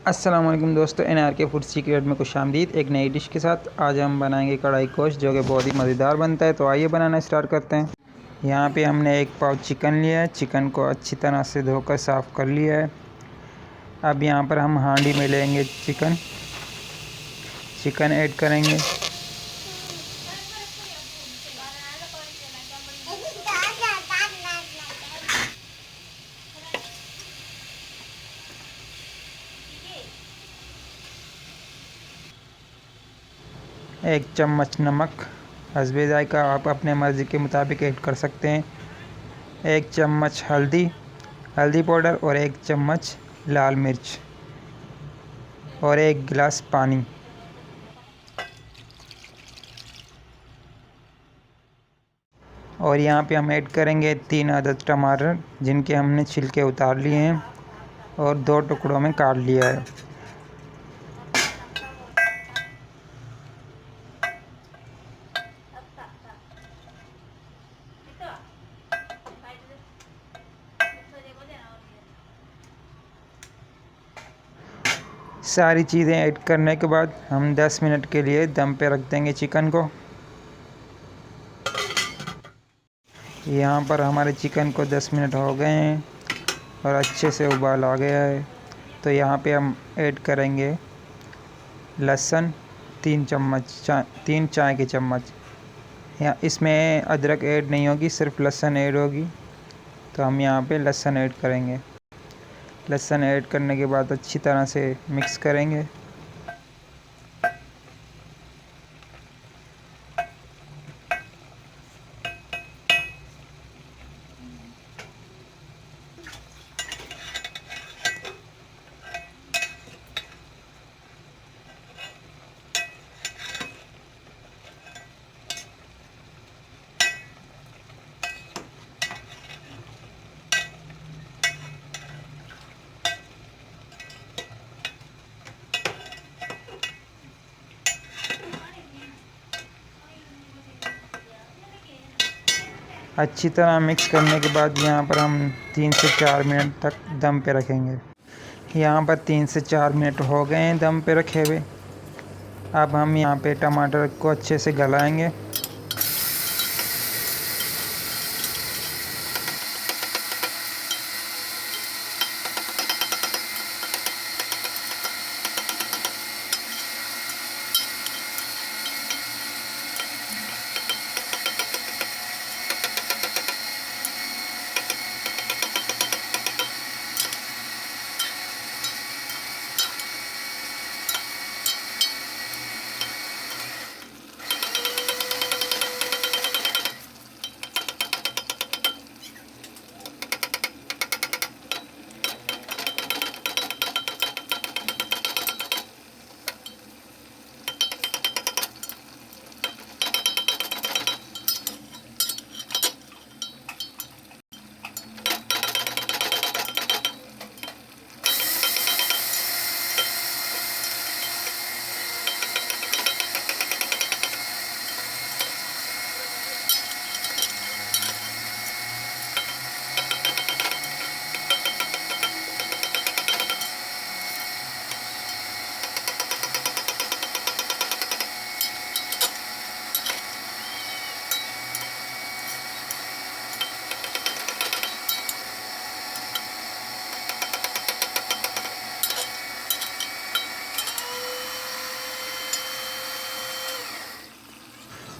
अस्सलाम वालेकुम दोस्तों, NRK फूड सीक्रेट में खुशामदीद। एक नई डिश के साथ आज हम बनाएंगे कढ़ाई गोश्त, जो कि बहुत ही मज़ेदार बनता है। तो आइए बनाना स्टार्ट करते हैं। यहाँ पे हमने एक पाव चिकन लिया है। चिकन को अच्छी तरह से धोकर साफ़ कर लिया है। अब यहाँ पर हम हांडी में लेंगे चिकन ऐड करेंगे। एक चम्मच नमक, हस्बे जायका, आप अपने मर्ज़ी के मुताबिक ऐड कर सकते हैं। एक चम्मच हल्दी पाउडर और एक चम्मच लाल मिर्च और एक गिलास पानी। और यहाँ पे हम ऐड करेंगे 3 अदद टमाटर, जिनके हमने छिलके उतार लिए हैं और 2 टुकड़ों में काट लिया है। सारी चीज़ें ऐड करने के बाद हम 10 मिनट के लिए दम पे रख देंगे चिकन को। यहाँ पर हमारे चिकन को 10 मिनट हो गए हैं और अच्छे से उबाल आ गया है। तो यहाँ पे हम ऐड करेंगे लहसुन 3 चाय के चम्मच। यहाँ इसमें अदरक ऐड नहीं होगी, सिर्फ लहसुन ऐड होगी। तो हम यहाँ पे लहसुन ऐड करेंगे। लहसुन ऐड करने के बाद अच्छी तरह से मिक्स करेंगे। अच्छी तरह मिक्स करने के बाद यहाँ पर हम 3 से 4 मिनट तक दम पे रखेंगे। यहाँ पर 3 से 4 मिनट हो गए हैं दम पे रखे हुए। अब हम यहाँ पे टमाटर को अच्छे से गलाएंगे।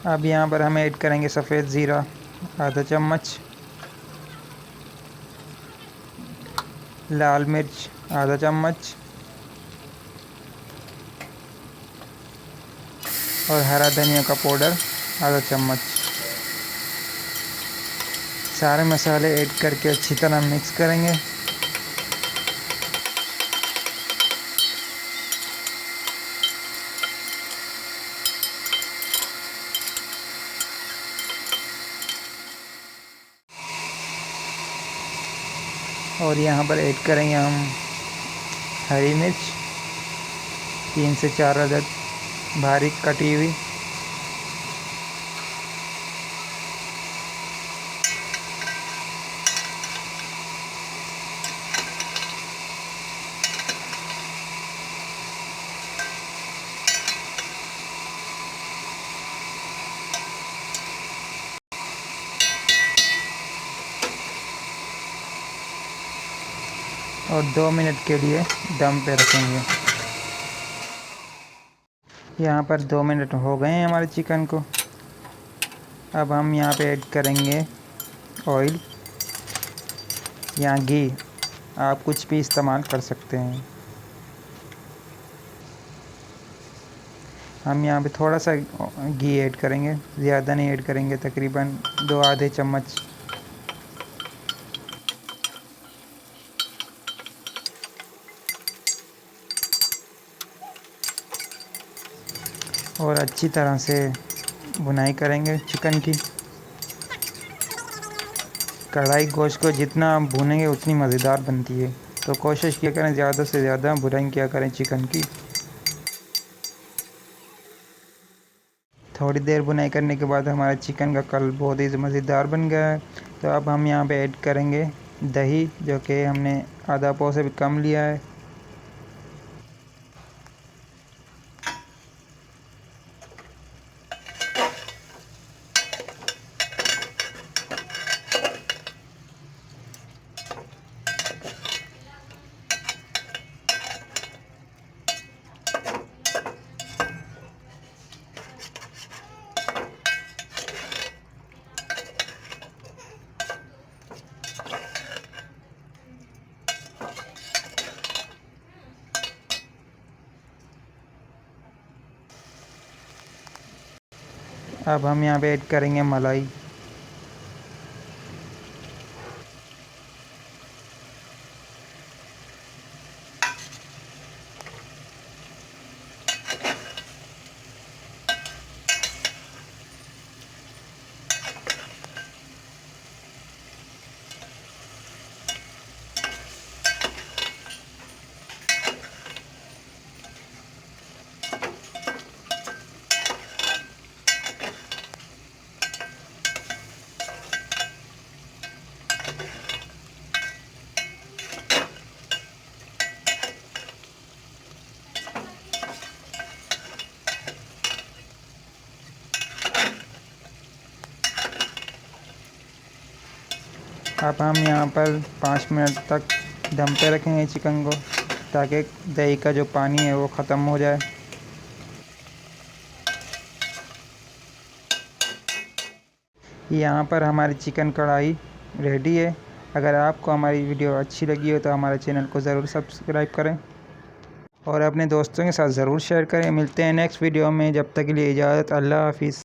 अब यहाँ पर हम ऐड करेंगे सफ़ेद ज़ीरा आधा चम्मच, लाल मिर्च आधा चम्मच और हरा धनिया का पाउडर आधा चम्मच। सारे मसाले ऐड करके अच्छी तरह मिक्स करेंगे। और यहाँ पर ऐड करेंगे हम हरी मिर्च 3 से 4 अदद बारीक कटी हुई। और 2 मिनट के लिए दम पे रखेंगे। यहाँ पर 2 मिनट हो गए हैं हमारे चिकन को। अब हम यहाँ पे ऐड करेंगे ऑयल या घी, आप कुछ भी इस्तेमाल कर सकते हैं। हम यहाँ पे थोड़ा सा घी ऐड करेंगे, ज़्यादा नहीं ऐड करेंगे, तकरीबन 2 आधे चम्मच। और अच्छी तरह से भुनाई करेंगे चिकन की। कढ़ाई गोश्त को जितना आप भूनेंगे उतनी मज़ेदार बनती है, तो कोशिश किया करें ज़्यादा से ज़्यादा भुनाई किया करें चिकन की। थोड़ी देर भुनाई करने के बाद हमारा चिकन का कलर बहुत ही मज़ेदार बन गया है। तो अब हम यहाँ पे ऐड करेंगे दही, जो कि हमने आधा पाव से भी कम लिया है। अब हम यहाँ पे ऐड करेंगे मलाई। अब हम यहाँ पर 5 मिनट तक दम पे रखेंगे चिकन को, ताकि दही का जो पानी है वो ख़त्म हो जाए। यहाँ पर हमारी चिकन कढ़ाई रेडी है। अगर आपको हमारी वीडियो अच्छी लगी हो तो हमारे चैनल को ज़रूर सब्सक्राइब करें और अपने दोस्तों के साथ ज़रूर शेयर करें। मिलते हैं नेक्स्ट वीडियो में, जब तक के लिए इजाज़त, अल्लाह हाफिज़।